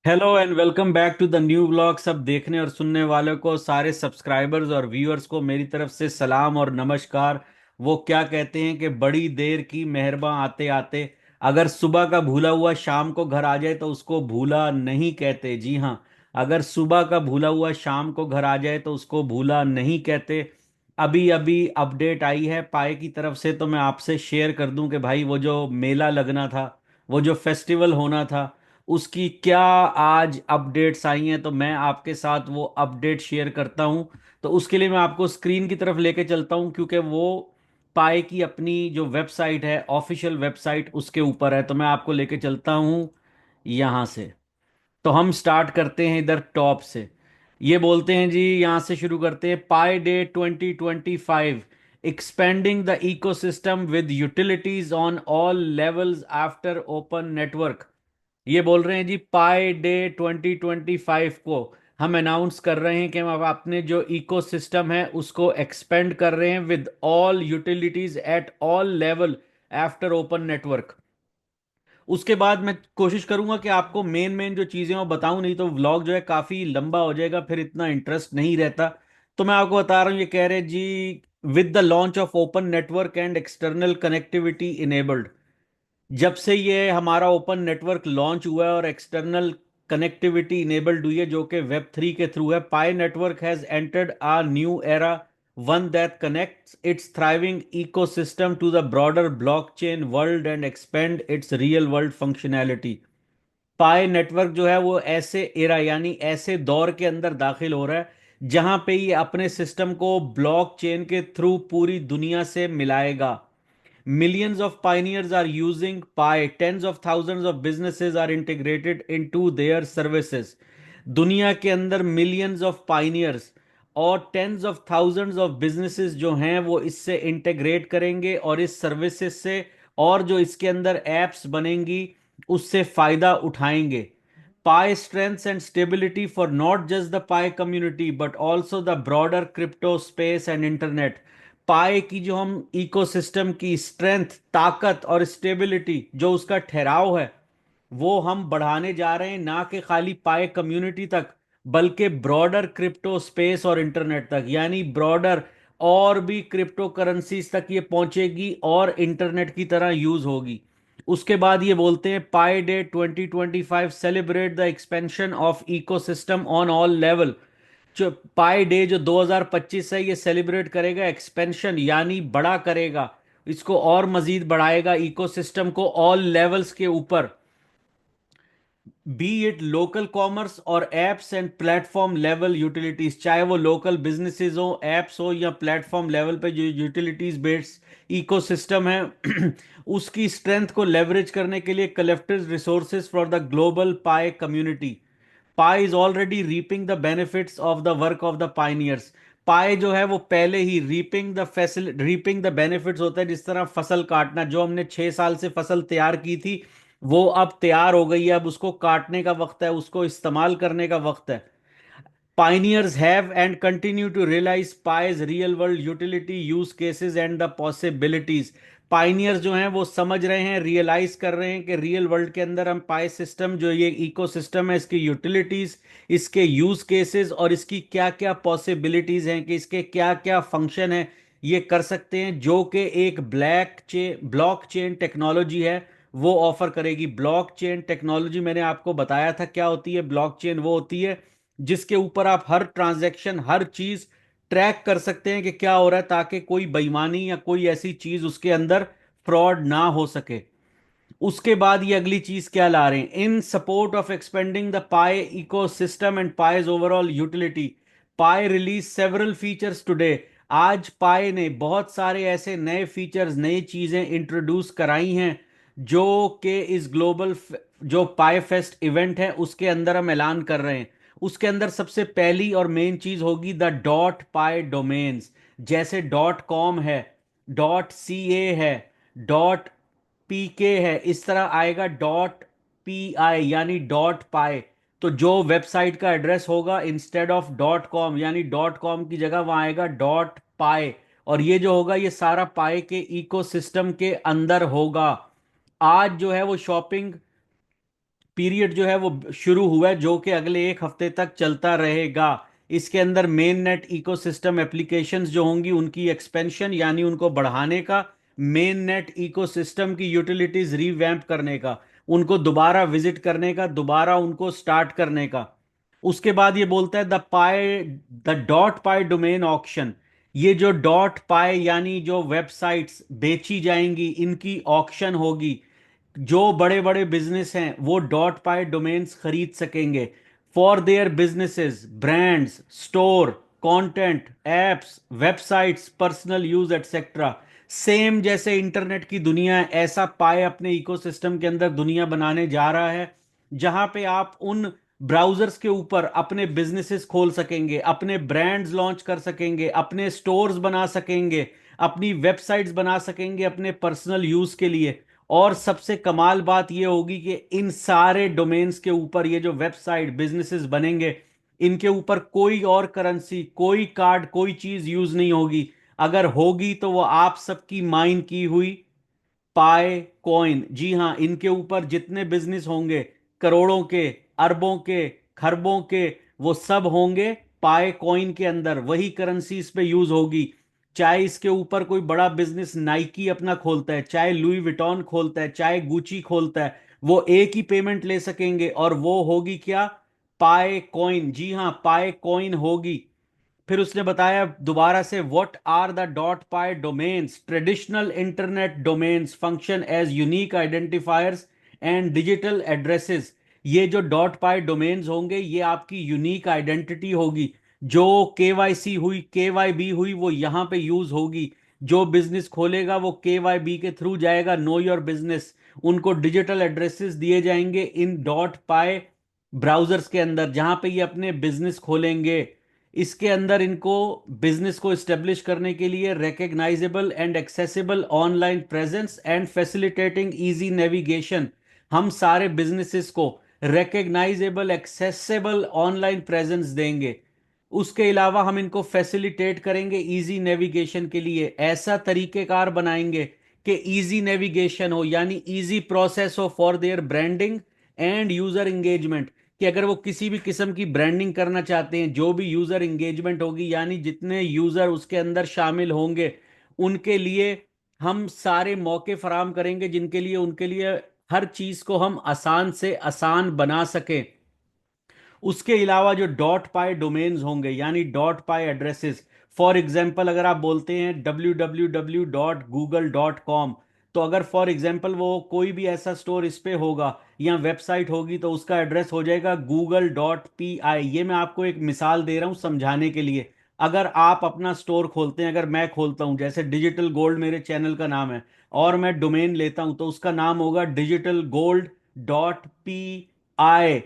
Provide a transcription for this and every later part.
Hello and welcome back to the new vlog. सब देखने और सुनने वालों को, सारे सब्सक्राइबर्स और व्यूअर्स को मेरी तरफ से सलाम और नमस्कार। वो क्या कहते हैं कि बड़ी देर की मेहरबान आते आते। अगर सुबह का भूला हुआ शाम को घर आ जाए तो उसको भूला नहीं कहते। जी हाँ, अगर सुबह का भूला हुआ शाम को घर आ जाए तो उसको भूला नहीं कहते। अभी अभी अपडेट आई है पाए की तरफ से, तो मैं आपसे शेयर कर दूं कि भाई वो जो मेला लगना था, वो जो फेस्टिवल होना था, उसकी क्या आज अपडेट्स आई हैं, तो मैं आपके साथ वो अपडेट शेयर करता हूं। तो उसके लिए मैं आपको स्क्रीन की तरफ लेके चलता हूं, क्योंकि वो पाई की अपनी जो वेबसाइट है, ऑफिशियल वेबसाइट, उसके ऊपर है। तो मैं आपको लेके चलता हूं यहां से। तो हम स्टार्ट करते हैं इधर टॉप से। ये बोलते हैं जी, यहां से शुरू करते हैं। पाई day 2025 expanding the ecosystem with utilities on all levels after open network. ये बोल रहे हैं जी, पाई डे 2025 को हम अनाउंस कर रहे हैं कि हम अब अपने जो इकोसिस्टम है उसको एक्सपेंड कर रहे हैं with all utilities at all level after open network. उसके बाद मैं कोशिश करूंगा कि आपको मेन मेन जो चीजें वो बताऊं, नहीं तो व्लॉग जो है काफी लंबा हो जाएगा, फिर इतना इंटरेस्ट नहीं रहता। तो मैं आपको बता रहा हूं, ये कह रहे हैं जी, with the launch of open network and external connectivity enabled. जब से ये हमारा ओपन नेटवर्क लॉन्च हुआ है और एक्सटर्नल कनेक्टिविटी इनेबल्ड हुई है, जो कि वेब 3 के थ्रू है, Pi network has entered a new era, one that connects its thriving ecosystem to the broader blockchain world and expand its real world functionality। Pi network जो है वो ऐसे एरा, यानी ऐसे दौर के अंदर दाखिल हो रहा है जहां पे ये अपने सिस्टम को ब्लॉकचेन के थ्रू पूरी दुनिया से मिलाएगा। Millions of pioneers are using Pi. Tens of thousands of businesses are integrated into their services. दुनिया के अंदर मिलियंस ऑफ पाइनियर्स और tens of thousands of businesses जो हैं वो इससे इंटीग्रेट करेंगे और इस सर्विसेज से, और जो इसके अंदर एप्स बनेंगी, उससे फायदा उठाएंगे। Pi strengths and stability for not just the Pi community but also the broader crypto space and internet। पाए की जो हम इकोसिस्टम की स्ट्रेंथ, ताकत और स्टेबिलिटी, जो उसका ठहराव है, वो हम बढ़ाने जा रहे हैं, ना कि खाली पाए कम्युनिटी तक, बल्कि ब्रॉडर क्रिप्टो स्पेस और इंटरनेट तक, यानी ब्रॉडर और भी क्रिप्टो करेंसीज तक ये पहुंचेगी और इंटरनेट की तरह यूज होगी। उसके बाद ये बोलते हैं, पाई day 2025 celebrate the expansion of ecosystem on all level. जो पाई डे जो 2025 है, ये सेलिब्रेट करेगा एक्सपेंशन, यानी बड़ा करेगा इसको और मजीद बढ़ाएगा इकोसिस्टम को ऑल लेवल्स के ऊपर। बी इट लोकल कॉमर्स और apps and platform level utilities, चाहे वो लोकल बिजनेसेस हो, एप्स हो, या प्लेटफॉर्म लेवल पे जो यूटिलिटीज बेस्ड इकोसिस्टम है उसकी स्ट्रेंथ को लेवरेज करने के लिए collective resources for the global Pi community. Pi is already reaping the benefits of the work of the pioneers. Pi जो है वो पहले ही रीपिंग द बेनिफिट्स होता है, जिस तरह फसल काटना, जो हमने 6 साल से फसल तैयार की थी वो अब तैयार हो गई है, अब उसको काटने का वक्त है, उसको इस्तेमाल करने का वक्त है। Pioneers have and continue to realize Pi's real world utility use cases and the possibilities। Pioneers जो हैं वो समझ रहे हैं, रियलाइज कर रहे हैं कि रियल वर्ल्ड के अंदर हम पाई सिस्टम, जो ये इकोसिस्टम है, इसकी यूटिलिटीज, इसके यूज केसेस और इसकी क्या क्या पॉसिबिलिटीज हैं, कि इसके क्या क्या फंक्शन है ये कर सकते हैं, जो कि एक ब्लॉकचेन टेक्नोलॉजी है वो ऑफर करेगी। ब्लॉकचेन टेक्नोलॉजी मैंने आपको बताया था क्या होती है। ब्लॉकचेन वो होती है जिसके ऊपर आप हर ट्रांजैक्शन, हर चीज ट्रैक कर सकते हैं कि क्या हो रहा है, ताकि कोई बेईमानी या कोई ऐसी चीज उसके अंदर फ्रॉड ना हो सके। उसके बाद ये अगली चीज क्या ला रहे हैं, इन support of expanding the pi ecosystem and pies overall utility. Pi release several features today. आज पाई ने बहुत सारे ऐसे नए फीचर्स, नई चीजें इंट्रोड्यूस कराई हैं, जो कि इस ग्लोबल जो पाई फेस्ट इवेंट है उसके अंदर हम ऐलान कर रहे हैं। उसके अंदर सबसे पहली और मेन चीज होगी द डॉट पाई डोमेन्स। जैसे डॉट कॉम है, डॉट सी है, डॉट पीके है, इस तरह आएगा डॉट पी यानी डॉट पाई। तो जो वेबसाइट का एड्रेस होगा, इंस्टेड ऑफ डॉट कॉम यानी डॉट कॉम की जगह वहां आएगा डॉट पाई। और ये जो होगा ये सारा पाई के इकोसिस्टम के अंदर होगा। आज जो है वो शॉपिंग पीरियड जो है वो शुरू हुआ है, जो कि अगले एक हफ्ते तक चलता रहेगा। इसके अंदर मेन नेट इकोसिस्टम एप्लीकेशंस जो होंगी उनकी एक्सपेंशन, यानी उनको बढ़ाने का, मेन नेट इकोसिस्टम की यूटिलिटीज रिवैम्प करने का, उनको दोबारा विजिट करने का, दोबारा उनको स्टार्ट करने का। उसके बाद ये बोलता है the dot Pi domain auction. ये जो डॉट पाई यानी जो वेबसाइट्स बेची जाएंगी इनकी ऑक्शन होगी। जो बड़े बड़े बिजनेस हैं वो डॉट पाई डोमेन्स खरीद सकेंगे for their businesses, brands, store, content, apps, websites, personal use etcetera. Same जैसे इंटरनेट की दुनिया है, ऐसा पाए अपने इकोसिस्टम के अंदर दुनिया बनाने जा रहा है, जहां पे आप उन ब्राउजर्स के ऊपर अपने बिजनेसेस खोल सकेंगे, अपने ब्रांड्स लॉन्च कर सकेंगे, अपने स्टोर्स बना सकेंगे, अपनी वेबसाइट्स बना सकेंगे अपने पर्सनल यूज के लिए। और सबसे कमाल बात यह होगी कि इन सारे डोमेन्स के ऊपर ये जो वेबसाइट बिजनेसेस बनेंगे, इनके ऊपर कोई और करेंसी, कोई कार्ड, कोई चीज यूज नहीं होगी। अगर होगी तो वो आप सबकी माइन की हुई पाए कॉइन। जी हां, इनके ऊपर जितने बिजनेस होंगे, करोड़ों के, अरबों के, खरबों के, वो सब होंगे पाए कॉइन के अंदर। वही करेंसी इस पे यूज होगी। चाहे इसके ऊपर कोई बड़ा बिजनेस नाइकी अपना खोलता है, चाहे लुई विटॉन खोलता है, चाहे गुची खोलता है, वो एक ही पेमेंट ले सकेंगे, और वो होगी क्या? पाए कॉइन। जी हां, पाए कॉइन होगी। फिर उसने बताया दोबारा से, what are the dot Pi domains? Traditional internet domains function as unique identifiers and digital addresses. ये जो डॉट पाई डोमेन्स होंगे ये आपकी यूनिक आइडेंटिटी होगी। जो केवाईसी हुई, केवाईबी हुई, वो यहां पे यूज होगी। जो बिजनेस खोलेगा वो केवाईबी के थ्रू जाएगा, नो योर बिजनेस। उनको डिजिटल एड्रेसेस दिए जाएंगे इन डॉट पाई ब्राउजर्स के अंदर, जहां पे ये अपने बिजनेस खोलेंगे। इसके अंदर इनको बिजनेस को एस्टेब्लिश करने के लिए recognisable and accessible online presence and facilitating easy navigation. हम सारे बिजनेसेस को रिकग्नाइजेबल, एक्सेसिबल ऑनलाइन प्रेजेंस देंगे। उसके अलावा हम इनको फैसिलिटेट करेंगे इजी नेविगेशन के लिए। ऐसा तरीकेकार बनाएंगे कि इजी नेविगेशन हो, यानी इजी प्रोसेस हो for their branding and user engagement. कि अगर वो किसी भी किस्म की ब्रांडिंग करना चाहते हैं, जो भी यूजर एंगेजमेंट होगी, यानी जितने यूजर उसके अंदर शामिल होंगे, उनके लिए हम सारे मौके फराम करेंगे, जिनके लिए उनके लिए हर चीज को हम आसान से आसान बना सकें। उसके अलावा जो डॉट पाई डोमेन्स होंगे, यानी dot pi addresses, for example अगर आप बोलते हैं www.google.com, तो अगर फॉर एग्जांपल वो कोई भी ऐसा स्टोर इस पे होगा या वेबसाइट होगी, तो उसका एड्रेस हो जाएगा google.pi। ये मैं आपको एक मिसाल दे रहा हूं समझाने के लिए। अगर आप अपना स्टोर खोलते हैं, अगर मैं खोलता हूं, जैसे डिजिटल गोल्ड मेरे चैनल का नाम है, और मैं डोमेन लेता हूं, तो उसका नाम होगा digitalgold.pi।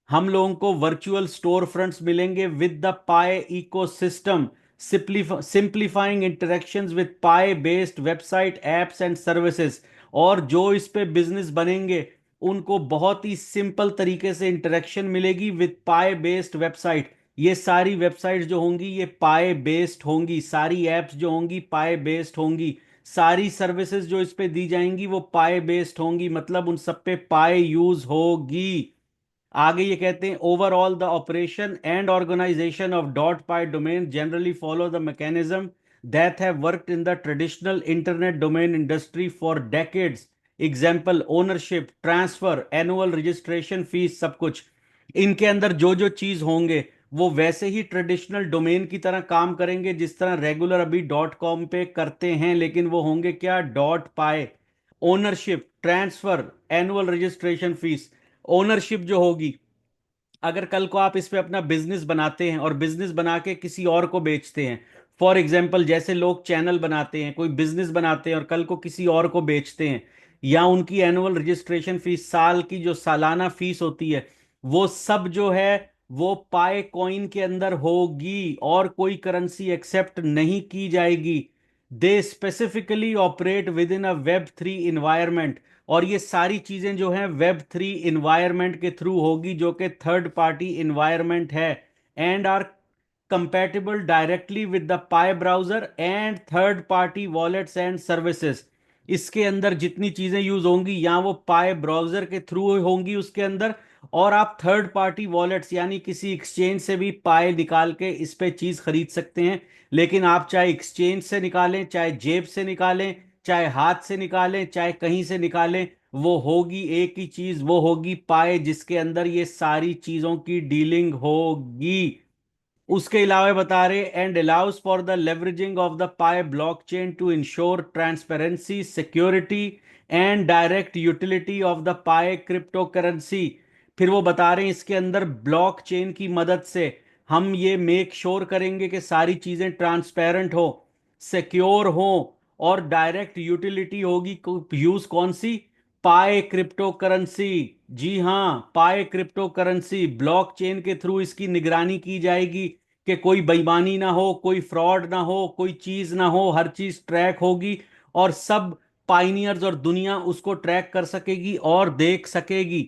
हम लोगों को वर्चुअल स्टोर फ्रंट्स मिलेंगे विद द पाए इकोसिस्टम, सिंप्लीफाइंग इंटरेक्शंस विद पाए based website, apps and services. और जो इस पे बिजनेस बनेंगे उनको बहुत ही सिंपल तरीके से इंटरेक्शन मिलेगी विद पाए बेस्ड वेबसाइट। ये सारी वेबसाइट्स जो होंगी ये पाए बेस्ड होंगी, सारी एप्स जो होंगी पाए बेस्ड होंगी, सारी सर्विसेज जो इस पे दी जाएंगी वो पाए बेस्ड होंगी, मतलब उन सब पे पाए यूज होगी। आगे ये कहते हैं, overall the operation and organisation of dot Pi domain generally follow the mechanism that have worked in the traditional internet domain industry for decades. Example, ownership, transfer, annual registration fees, सब कुछ। इनके अंदर जो जो चीज होंगे वो वैसे ही ट्रेडिशनल डोमेन की तरह काम करेंगे, जिस तरह रेगुलर अभी डॉट कॉम पे करते हैं, लेकिन वो होंगे क्या? डॉट पाए। Ownership, transfer, annual registration fees. Ownership जो होगी, अगर कल को आप इस पे अपना बिजनेस बनाते हैं और बिजनेस बना के किसी और को बेचते हैं, फॉर एग्जाम्पल जैसे लोग चैनल बनाते हैं, कोई बिजनेस बनाते हैं और कल को किसी और को बेचते हैं, या उनकी एनुअल रजिस्ट्रेशन फीस, साल की जो सालाना फीस होती है, वो सब जो है वो पाए कॉइन के अंदर होगी और कोई करेंसी एक्सेप्ट नहीं की जाएगी। They specifically operate within a web three environment. और ये सारी चीजें जो हैं वेब थ्री इन्वायरमेंट के थ्रू होगी, जो कि थर्ड पार्टी इन्वायरमेंट है, and are compatible directly with the Pi browser and third party wallets and services. इसके अंदर जितनी चीजें यूज होंगी या वो पाए ब्राउजर के थ्रू होंगी उसके अंदर, और आप थर्ड पार्टी वॉलेट्स यानी किसी एक्सचेंज से भी पाए निकाल के इस पे चीज खरीद सकते हैं। लेकिन आप चाहे एक्सचेंज से निकालें, चाहे जेब से निकालें, चाहे हाथ से निकालें, चाहे कहीं से निकालें, वो होगी एक ही चीज, वो होगी पाए, जिसके अंदर ये सारी चीजों की डीलिंग होगी। उसके अलावा बता रहे and allows for the leveraging of the Pi blockchain to ensure transparency, security and direct utility of the Pi cryptocurrency. फिर वो बता रहे हैं इसके अंदर ब्लॉकचेन की मदद से हम ये मेक श्योर करेंगे कि सारी चीजें ट्रांसपेरेंट हो, सिक्योर हो, और डायरेक्ट यूटिलिटी होगी। यूज कौन सी? पाए क्रिप्टो करेंसी। जी हां, पाए क्रिप्टो करेंसी ब्लॉकचेन के थ्रू इसकी निगरानी की जाएगी कि कोई बेईमानी ना हो, कोई फ्रॉड ना हो, कोई चीज ना हो, हर चीज ट्रैक होगी और सब पाइनियर्स और दुनिया उसको ट्रैक कर सकेगी और देख सकेगी।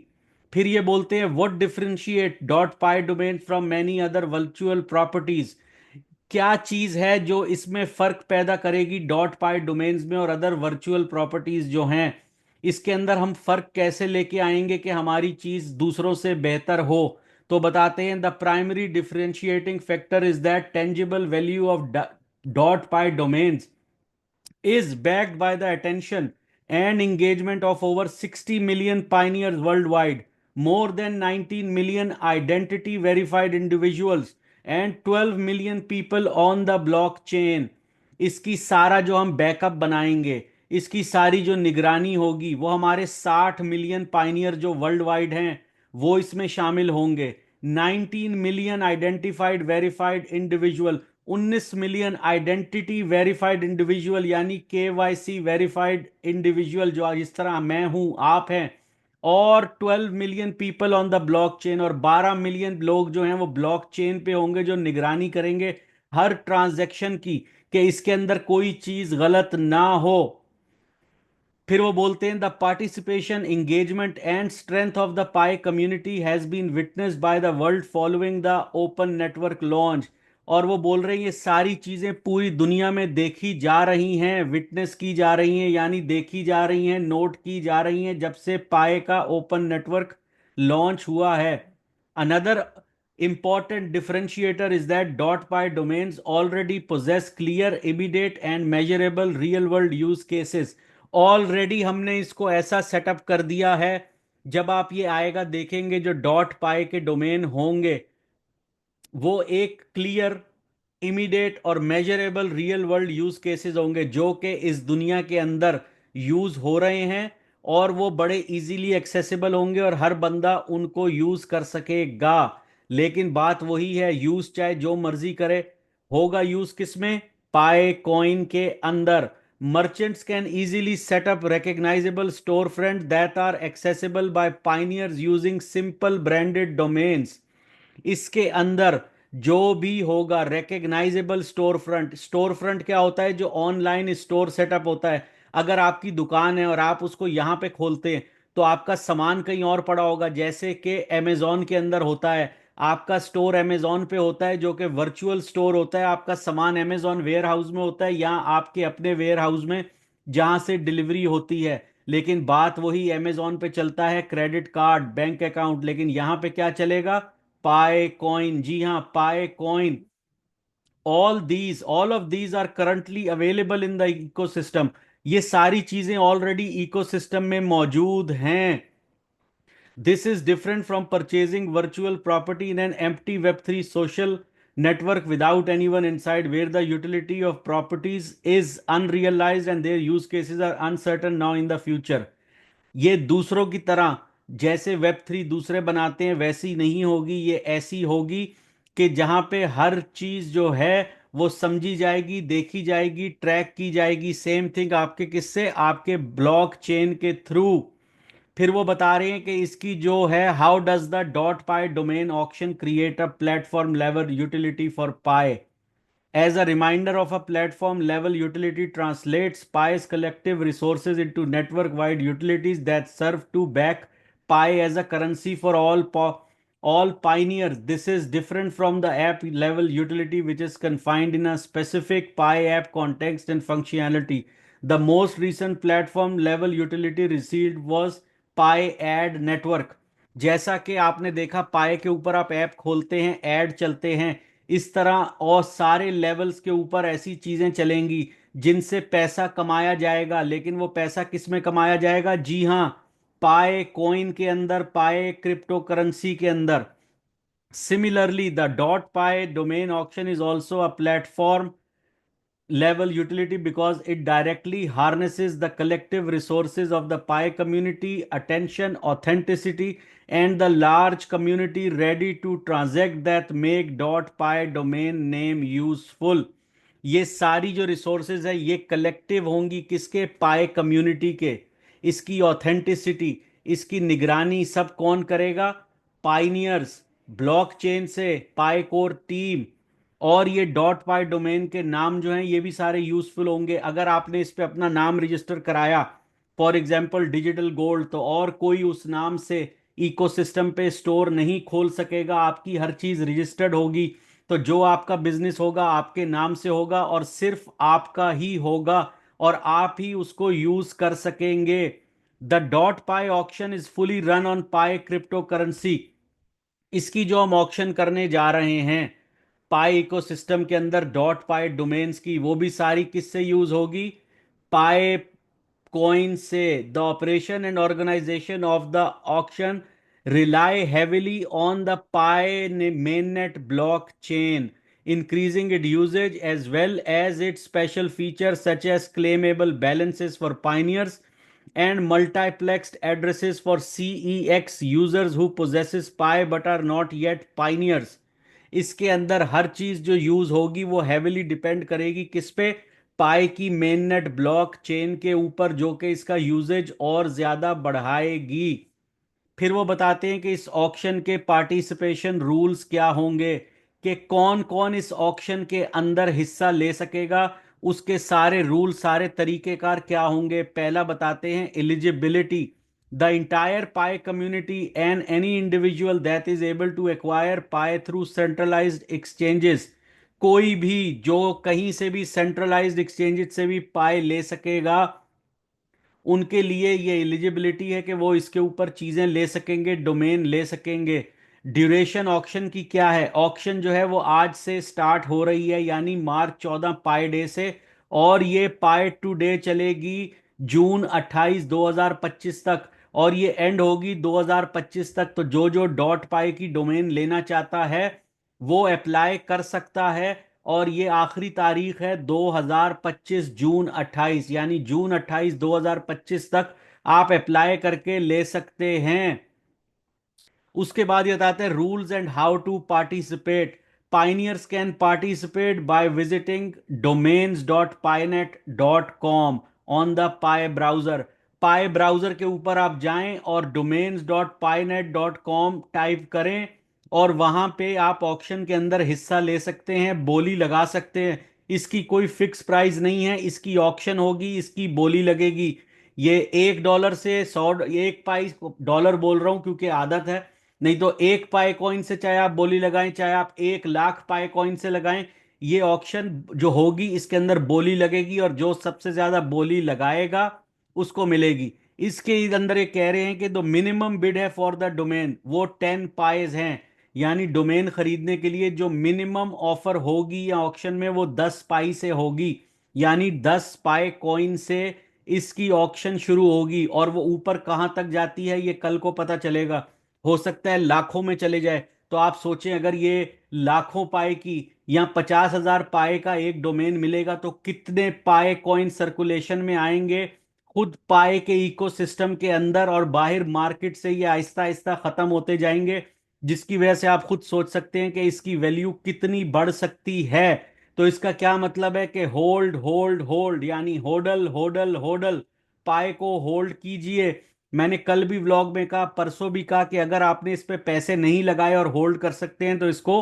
फिर ये बोलते हैं what differentiate dot Pi domain from many other virtual properties. क्या चीज है जो इसमें फर्क पैदा करेगी डॉट पाई डोमेन्स में और अदर वर्चुअल प्रॉपर्टीज जो हैं, इसके अंदर हम फर्क कैसे लेके आएंगे कि हमारी चीज दूसरों से बेहतर हो? तो बताते हैं the primary differentiating factor is that tangible value of dot Pi domains is backed by the attention and engagement of over 60 million pioneers worldwide, more than 19 million identity verified individuals, and 12 million people on the blockchain। इसकी सारा जो हम backup बनाएंगे, इसकी सारी जो निगरानी होगी, वो हमारे 60 मिलियन पाइनियर जो वर्ल्ड वाइड हैं वो इसमें शामिल होंगे। 19 million identified verified individual, 19 million identity verified individual यानी केवाईसी वेरीफाइड इंडिविजुअल जो जिस तरह मैं हूं, आप हैं, और 12 million people on the blockchain, और 12 मिलियन लोग जो हैं वो ब्लॉकचेन पे होंगे जो निगरानी करेंगे हर ट्रांजैक्शन की कि इसके अंदर कोई चीज गलत ना हो। फिर वो बोलते हैं the participation engagement and strength of the Pi community has been witnessed by the world following the open network launch. और वो बोल रहे हैं ये सारी चीजें पूरी दुनिया में देखी जा रही हैं, विटनेस की जा रही हैं, यानी देखी जा रही हैं, नोट की जा रही हैं, जब से पाए का ओपन नेटवर्क लॉन्च हुआ है। Another important differentiator is that .py domains already possess clear, immediate and measurable real world use cases। Already हमने इसको ऐसा सेटअप कर दिया है, जब आप ये आएगा देखेंगे जो डॉट पाई के डोमेन होंगे वो एक क्लियर, इमीडिएट और measurable real world use cases होंगे जो कि इस दुनिया के अंदर यूज हो रहे हैं, और वो बड़े इजीली एक्सेसिबल होंगे और हर बंदा उनको यूज कर सकेगा। लेकिन बात वही है, यूज चाहे जो मर्जी करे, होगा यूज किसमें? पाए कॉइन के अंदर। Merchants can easily set up recognizable storefront that are accessible by pioneers using simple branded domains। इसके अंदर जो भी होगा रेकग्नाइजेबल स्टोर फ्रंट। स्टोर फ्रंट क्या होता है? जो ऑनलाइन स्टोर सेटअप होता है। अगर आपकी दुकान है और आप उसको यहां पे खोलते हैं तो आपका सामान कहीं और पड़ा होगा, जैसे कि अमेजोन के अंदर होता है। आपका स्टोर अमेजोन पे होता है जो कि वर्चुअल स्टोर होता है, आपका सामान अमेजोन वेयर हाउस में होता है या आपके अपने वेयर हाउस में जहां से डिलीवरी होती है। लेकिन बात वही, अमेजोन पे चलता है क्रेडिट कार्ड, बैंक अकाउंट, लेकिन यहां पे क्या चलेगा? पाए कॉइन। जी हाँ, Pi coin. All of these are currently available in the ecosystem. ये सारी चीजें ऑलरेडी इकोसिस्टम में मौजूद हैं। This is different from purchasing virtual property in an empty web 3 social network without anyone inside, where the utility of properties is unrealized and their use cases are uncertain now in the future। ये दूसरों की तरह जैसे web 3 दूसरे बनाते हैं वैसी नहीं होगी, ये ऐसी होगी कि जहां पे हर चीज जो है वो समझी जाएगी, देखी जाएगी, ट्रैक की जाएगी। सेम थिंग आपके किससे? आपके ब्लॉक चेन के थ्रू। फिर वो बता रहे हैं कि इसकी जो है how does the dot Pi domain auction create a platform level utility for pi. As a reminder of a platform level utility translates Pi's collective resources into network wide utilities that serve to back Pi as a currency for all pioneers। This is different from the app level utility, which is confined in a specific Pi app context and functionality। The most recent platform level utility received was Pi ad network. जैसा कि आपने देखा पाई के ऊपर आप app खोलते हैं, add चलते हैं, इस तरह और सारे लेवल्स के ऊपर ऐसी चीजें चलेंगी जिनसे पैसा कमाया जाएगा। लेकिन वो पैसा किस में कमाया जाएगा? जी हाँ, पाए कॉइन के अंदर, पाए क्रिप्टो करेंसी के अंदर। Similarly, the .py domain auction is also a platform level utility because it directly harnesses the collective resources of the Pi community, attention, authenticity, and the large community ready to transact that make .py domain name useful. ये सारी जो resources है ये collective होंगी किसके? पाए community के। इसकी ऑथेंटिसिटी, इसकी निगरानी सब कौन करेगा? पाइनियर्स, ब्लॉकचेन से पाई कोर टीम। और ये डॉट पाई डोमेन के नाम जो हैं ये भी सारे यूजफुल होंगे। अगर आपने इस पे अपना नाम रजिस्टर कराया, फॉर एग्जांपल डिजिटल गोल्ड, तो और कोई उस नाम से इकोसिस्टम पे स्टोर नहीं खोल सकेगा। आपकी हर चीज रजिस्टर्ड होगी। तो जो आपका बिजनेस होगा आपके नाम से होगा और सिर्फ आपका ही होगा और आप ही उसको यूज कर सकेंगे। The dot pi auction is fully run on pi crypto currency. इसकी जो हम ऑक्शन करने जा रहे हैं पाई इकोसिस्टम के अंदर डॉट पाई डोमेन्स की, वो भी सारी किससे यूज होगी? पाई coin say the operation and organization of the auction rely heavily on the Pi mainnet blockchain, increasing its usage as well as its special features such as claimable balances for pioneers and multiplexed addresses for CEX users who possesses Pi but are not yet pioneers. इसके अंदर हर चीज जो use होगी वो heavily depend करेगी किस पे? पाई की मेननेट ब्लॉक चेन के ऊपर, जो कि इसका यूजेज और ज्यादा बढ़ाएगी। फिर वो बताते हैं कि इस ऑक्शन के पार्टिसिपेशन रूल्स क्या होंगे, कि कौन कौन इस ऑक्शन के अंदर हिस्सा ले सकेगा, उसके सारे रूल, सारे तरीकेकार क्या होंगे। पहला बताते हैं eligibility. The entire Pi community and any individual that is able to acquire Pi through centralised exchanges, कोई भी जो कहीं से भी सेंट्रलाइज्ड एक्सचेंजेस से भी पाई ले सकेगा, उनके लिए ये एलिजिबिलिटी है कि वो इसके ऊपर चीजें ले सकेंगे, डोमेन ले सकेंगे। ड्यूरेशन ऑक्शन की क्या है? ऑक्शन जो है वो आज से स्टार्ट हो रही है, यानी मार्च 14 पाई डे से, और ये पाई टू डे चलेगी जून 28 2025 तक, और ये एंड होगी 2025 तक। तो जो जो डॉट पाई की डोमेन लेना चाहता है वो अप्लाई कर सकता है। और ये आखिरी तारीख है 2025 जून 28, यानी जून 28 2025 तक आप अप्लाई करके ले सकते हैं। उसके बाद ये बताते हैं rules and how to participate. Pioneers can participate by visiting domains.pinet.com on the Pi browser. Pi browser के ऊपर आप जाएं और domains.pinet.com टाइप करें और वहां पे आप ऑक्शन के अंदर हिस्सा ले सकते हैं, बोली लगा सकते हैं। इसकी कोई फिक्स प्राइस नहीं है, इसकी ऑक्शन होगी, इसकी बोली लगेगी। ये $1 से 100, एक पाई डॉलर बोल रहा हूं क्योंकि आदत है, नहीं तो एक पाई कॉइन से चाहे आप बोली लगाएं, चाहे आप 1 लाख पाई कॉइन से लगाएं, ये ऑक्शन जो होगी इसके अंदर बोली लगेगी और जो सबसे ज्यादा बोली लगाएगा उसको मिलेगी। इसके अंदर ये कह रहे हैं कि द मिनिमम बिड है फॉर द डोमेन वो 10 पाइज हैं, यानी डोमेन खरीदने के लिए जो मिनिमम ऑफर होगी या ऑक्शन में वो 10 पाई से होगी, यानी 10 पाई कॉइन से इसकी ऑक्शन शुरू होगी। और वो ऊपर कहां तक जाती है ये कल को पता चलेगा, हो सकता है लाखों में चले जाए। तो आप सोचें अगर ये लाखों पाए की या 50,000 पाए का एक डोमेन मिलेगा तो कितने पाए कॉइन सर्कुलेशन में आएंगे खुद पाए के इकोसिस्टम के अंदर, और बाहर मार्केट से ये आहिस्ता आहिस्ता खत्म होते जाएंगे, जिसकी वजह से आप खुद सोच सकते हैं कि इसकी वैल्यू कितनी बढ़ सकती है। तो इसका क्या मतलब है कि होल्ड होल्ड होल्ड, यानी होडल होडल होडल, पाए को होल्ड कीजिए। मैंने कल भी व्लॉग में कहा, परसों भी कहा कि अगर आपने इस पे पैसे नहीं लगाए और होल्ड कर सकते हैं तो इसको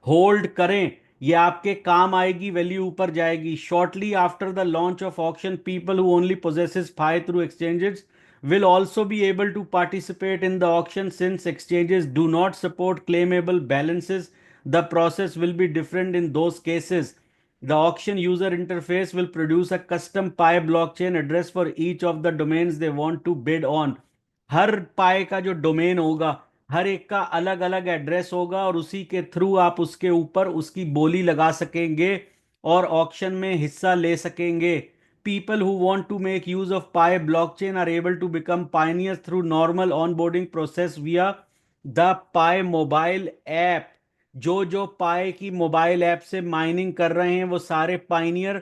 होल्ड करें, ये आपके काम आएगी, वैल्यू ऊपर जाएगी। Shortly after the launch of auction people who only possesses pi through exchanges will also be able to participate in the auction since exchanges do not support claimable balances. The process will be different in those cases. The auction user interface will produce a custom Pi blockchain address for each of the domains they want to bid on. हर Pi का जो domain होगा, हर एक का अलग अलग address होगा, और उसी के थ्रू आप उसके ऊपर उसकी बोली लगा सकेंगे और ऑक्शन में हिस्सा ले सकेंगे। People who want to make use of Pi blockchain are able to become pioneers through normal onboarding process via the Pi mobile app। जो पाई की मोबाइल ऐप से माइनिंग कर रहे हैं वो सारे पाइनियर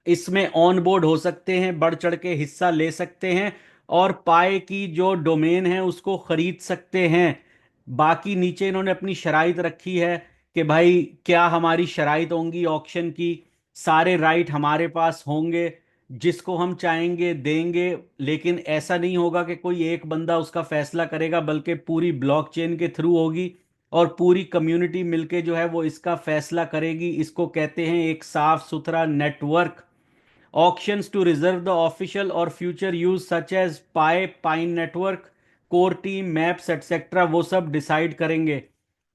इसमें ऑन बोर्ड हो सकते हैं, बढ़ चढ़ के हिस्सा ले सकते हैं और पाई की जो डोमेन है उसको खरीद सकते हैं। बाकी नीचे इन्होंने अपनी शराइत रखी है कि भाई क्या हमारी शराइत होंगी ऑक्शन की, सारे राइट हमारे पास होंगे, जिसको हम चाहेंगे देंगे। लेकिन ऐसा नहीं होगा कि कोई एक बंदा उसका फैसला करेगा, बल्कि पूरी ब्लॉकचेन के थ्रू होगी और पूरी कम्युनिटी मिलके जो है वो इसका फैसला करेगी। इसको कहते हैं एक साफ सुथरा network. Auctions to reserve the official or future use such as Pi, Pine Network, Core Team, Maps, etc. वो सब डिसाइड करेंगे।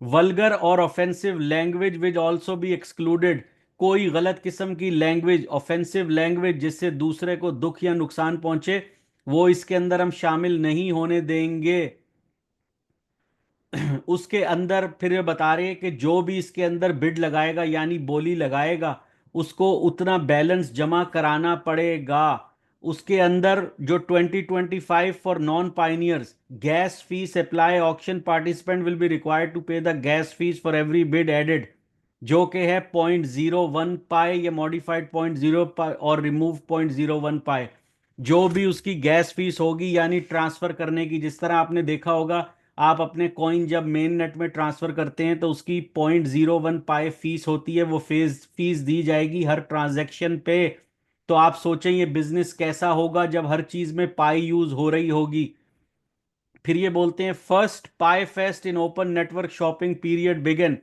वल्गर और offensive language will also be excluded. कोई गलत किस्म की लैंग्वेज, ऑफेंसिव लैंग्वेज जिससे दूसरे को दुख या नुकसान पहुंचे, वो इसके अंदर हम शामिल नहीं होने देंगे। उसके अंदर फिर ये बता रहे हैं कि जो भी इसके अंदर बिड लगाएगा यानी बोली लगाएगा उसको उतना बैलेंस जमा कराना पड़ेगा। उसके अंदर जो 2025 for non pioneers gas fees apply, auction participant will be required to pay the gas fees for every bid added, जो कि है 0.01 पाए या मॉडिफाइड 0.0 पाए और रिमूव 0.01 पाए। जो भी उसकी गैस फीस होगी यानी ट्रांसफर करने की, जिस तरह आपने देखा होगा आप अपने कॉइन जब मेन नेट में ट्रांसफर करते हैं तो उसकी 0.01 पाए फीस होती है, वो फीस दी जाएगी हर ट्रांजैक्शन पे। तो आप सोचें ये बिजनेस कैसा होगा जब हर चीज में पाई यूज हो रही होगी। फिर ये बोलते हैं first pi fest in open network shopping period begin.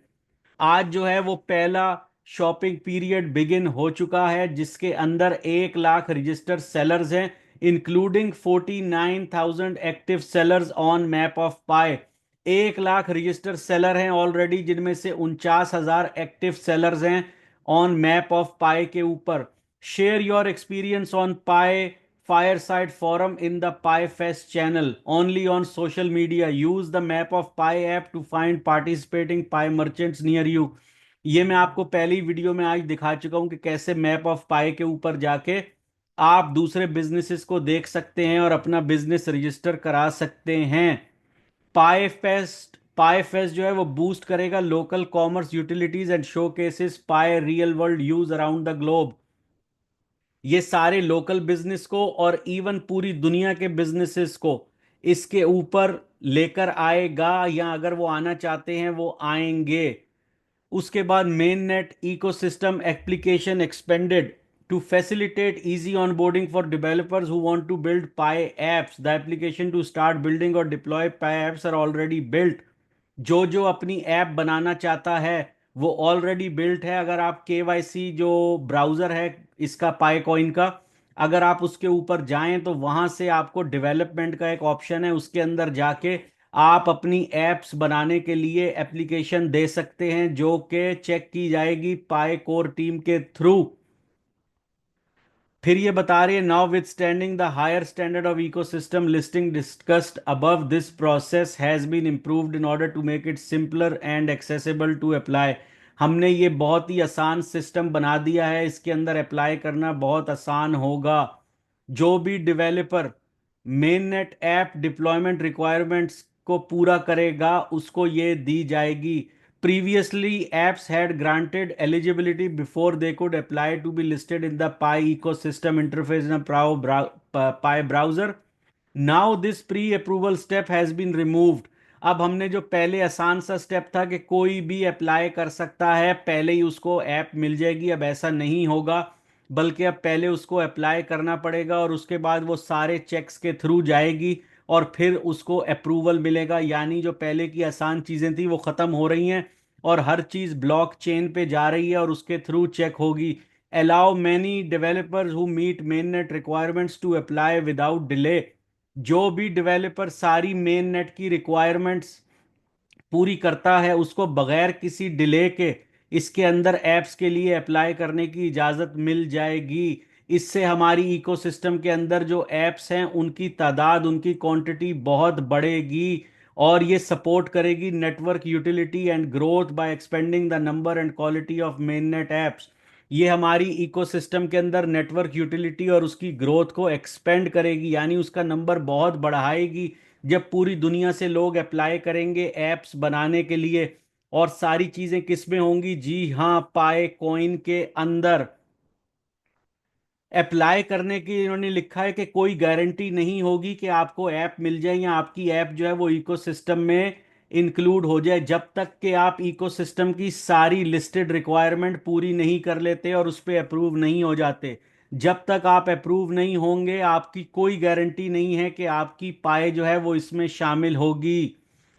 आज जो है वो पहला शॉपिंग पीरियड बिगिन हो चुका है जिसके अंदर 1 लाख रजिस्टर्ड सेलर्स हैं, including 49,000 active sellers on map of pi. 1 lakh registered seller हैं ऑलरेडी, जिनमें से 49,000 एक्टिव सेलर्स हैं ऑन मैप ऑफ पाई के ऊपर। Share your experience on pi fireside forum in the Pi Fest channel only on social media. Use the map of Pi app to find participating Pi merchants near you। ये मैं आपको पहली video में आज दिखा चुका हूं कि कैसे मैप ऑफ पाई के ऊपर जाके आप दूसरे बिजनेसेस को देख सकते हैं और अपना बिजनेस रजिस्टर करा सकते हैं। पाई फेस्ट जो है वो बूस्ट करेगा local commerce utilities and show cases pi real world use around the globe. ये सारे लोकल बिजनेस को और इवन पूरी दुनिया के बिजनेसेस को इसके ऊपर लेकर आएगा, या अगर वो आना चाहते हैं वो आएंगे। उसके बाद main net ecosystem application expanded to facilitate easy onboarding for developers who want to build Pi apps. The application to start building और deploy Pi apps are already built. जो जो अपनी ऐप बनाना चाहता है वो ऑलरेडी बिल्ट है। अगर आप केवाईसी जो ब्राउजर है इसका पाई कॉइन का, अगर आप उसके ऊपर जाएं तो वहां से आपको डेवलपमेंट का एक ऑप्शन है, उसके अंदर जाके आप अपनी एप्स बनाने के लिए एप्लीकेशन दे सकते हैं जो कि चेक की जाएगी पाई कोर टीम के थ्रू। फिर ये बता रही है now with standing the higher standard of ecosystem listing discussed above this process has been improved in order to make it simpler and accessible to apply. हमने ये बहुत ही आसान सिस्टम बना दिया है, इसके अंदर अप्लाई करना बहुत आसान होगा। जो भी developer main net app deployment requirements को पूरा करेगा उसको ये दी जाएगी। Previously, apps had granted eligibility before they could apply to be listed in the Pi ecosystem interface in a Pi browser. Now this pre-approval step has been removed। अब हमने जो पहले आसान सा स्टेप था कि कोई भी अप्लाई कर सकता है, पहले ही उसको ऐप मिल जाएगी, अब ऐसा नहीं होगा, बल्कि अब पहले उसको अप्लाई करना पड़ेगा और उसके बाद वो सारे चेक्स के थ्रू जाएगी और फिर उसको अप्रूवल मिलेगा। यानी जो पहले की आसान चीज़ें थी वो ख़त्म हो रही हैं और हर चीज़ ब्लॉक चेन पे जा रही है और उसके थ्रू चेक होगी। Allow many developers who meet main net requirements to apply without delay. जो भी डेवलपर सारी मेन नेट की रिक्वायरमेंट्स पूरी करता है उसको बगैर किसी डिले के इसके अंदर ऐप्स के लिए अप्लाई करने की इजाज़त मिल जाएगी। इससे हमारी इकोसिस्टम के अंदर जो ऐप्स हैं उनकी तादाद, उनकी क्वांटिटी बहुत बढ़ेगी, और ये सपोर्ट करेगी network utility and growth by expanding the number and quality of mainnet apps. ये हमारी इकोसिस्टम के अंदर नेटवर्क यूटिलिटी और उसकी ग्रोथ को एक्सपेंड करेगी, यानी उसका नंबर बहुत बढ़ाएगी। जब पूरी दुनिया से लोग अप्लाई करेंगे ऐप्स बनाने के लिए, और सारी चीजें किस में होंगी? जी हाँ, पाए कॉइन के अंदर। अप्लाई करने की इन्होंने लिखा है कि कोई गारंटी नहीं होगी कि आपको ऐप मिल जाए या आपकी ऐप जो है वो इकोसिस्टम में इंक्लूड हो जाए, जब तक कि आप इकोसिस्टम की सारी लिस्टेड रिक्वायरमेंट पूरी नहीं कर लेते और उस पर अप्रूव नहीं हो जाते। जब तक आप अप्रूव नहीं होंगे, आपकी कोई गारंटी नहीं है कि आपकी पाए जो है वो इसमें शामिल होगी।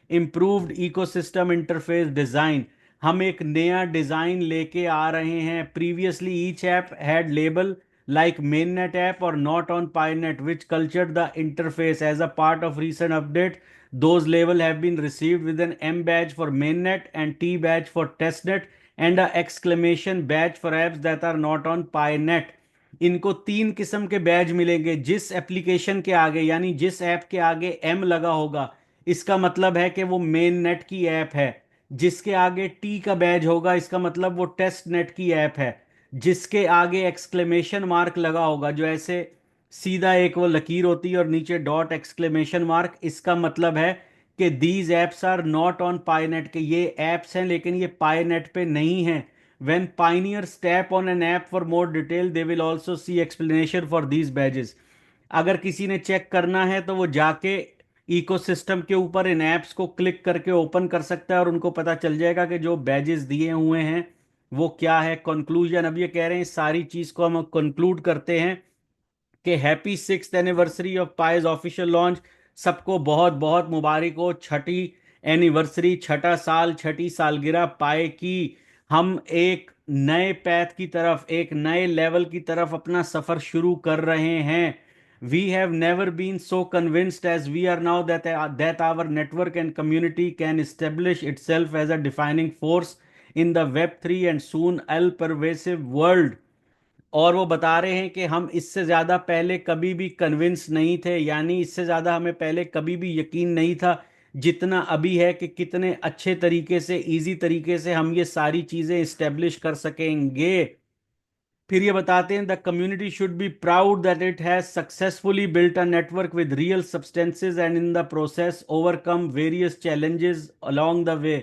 इम्प्रूव्ड इकोसिस्टम इंटरफेस डिजाइन, हम एक नया डिजाइन लेके आ रहे हैं। Previously each app had label like mainnet app or not on pynet which cultured the interface. As a part of recent update, those label have been received with an M badge for mainnet and T badge for testnet and a exclamation badge for apps that are not on pynet. इनको तीन किस्म के बैज मिलेंगे। जिस application के आगे, यानी जिस ऐप के आगे एम लगा होगा, इसका मतलब है कि वो मेन नेट की ऐप है। जिसके आगे टी का बैज होगा, इसका मतलब वो टेस्ट नेट की ऐप है। जिसके आगे एक्सक्लेमेशन मार्क लगा होगा, जो ऐसे सीधा एक वो लकीर होती है और नीचे डॉट एक्सक्लेमेशन मार्क, इसका मतलब है कि these apps are not on Pi net, के ये एप्स हैं लेकिन ये पाईनेट पे नहीं हैं। When Pioneers tap on an app for more detail they will also C explanation for these badges. अगर किसी ने चेक करना है तो वो जाके इकोसिस्टम के ऊपर इन ऐप्स को क्लिक करके ओपन कर सकता है और उनको पता चल जाएगा कि जो बैजेस दिए हुए हैं वो क्या है। कंक्लूजन, अब ये कह रहे हैं इस सारी चीज को हम कंक्लूड करते हैं कि happy 6th anniversary of pies official launch. सबको बहुत बहुत मुबारक हो, छठी एनिवर्सरी, छठा साल, छठी सालगिरह पाए की। हम एक नए पैथ की तरफ, एक नए लेवल की तरफ अपना सफर शुरू कर रहे हैं। We have never been so convinced as we are now that our network and community can establish itself as a defining force in the web 3 and soon all pervasive world. और वो बता रहे हैं कि हम इससे ज़्यादा पहले कभी भी कन्विंस नहीं थे, यानी इससे ज़्यादा हमें पहले कभी भी यकीन नहीं था जितना अभी है कि कितने अच्छे तरीके से, इजी तरीके से हम ये सारी चीज़ें इस्टेब्लिश कर सकेंगे। फिर ये बताते हैं the community should be proud that it has successfully built a network with real substances and in the process overcome various challenges along the way.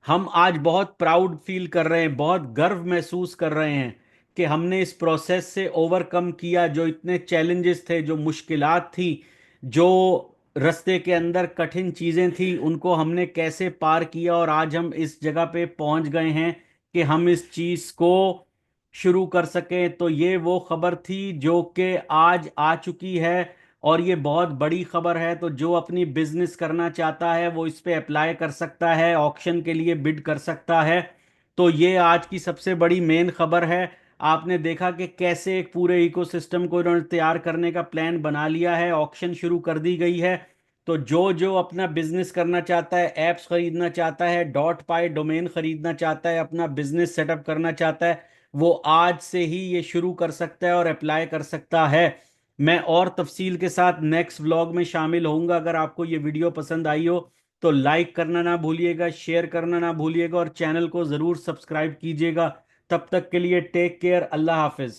हम आज बहुत प्राउड फील कर रहे हैं, बहुत गर्व महसूस कर रहे हैं कि हमने इस प्रोसेस से ओवरकम किया। जो इतने चैलेंजेस थे, जो मुश्किलात थी, जो रास्ते के अंदर कठिन चीज़ें थी, उनको हमने कैसे पार किया और आज हम इस जगह पे पहुंच गए हैं कि हम इस चीज़ को शुरू कर सकें। तो ये वो खबर थी जो कि आज आ चुकी है, और ये बहुत बड़ी खबर है। तो जो अपनी बिजनेस करना चाहता है वो इस पे अप्लाई कर सकता है, ऑक्शन के लिए बिड कर सकता है। तो ये आज की सबसे बड़ी मेन खबर है। आपने देखा कि कैसे एक पूरे इकोसिस्टम को इन्होंने तैयार करने का प्लान बना लिया है, ऑक्शन शुरू कर दी गई है। तो जो जो अपना बिजनेस करना चाहता है, एप्स खरीदना चाहता है, डॉट पाई डोमेन खरीदना चाहता है, अपना बिजनेस सेटअप करना चाहता है, वो आज से ही ये शुरू कर सकता है और अप्लाई कर सकता है। मैं और तफसील के साथ नेक्स्ट व्लॉग में शामिल होऊंगा। अगर आपको ये वीडियो पसंद आई हो तो लाइक करना ना भूलिएगा, शेयर करना ना भूलिएगा और चैनल को ज़रूर सब्सक्राइब कीजिएगा। तब तक के लिए टेक केयर, अल्लाह हाफिज़।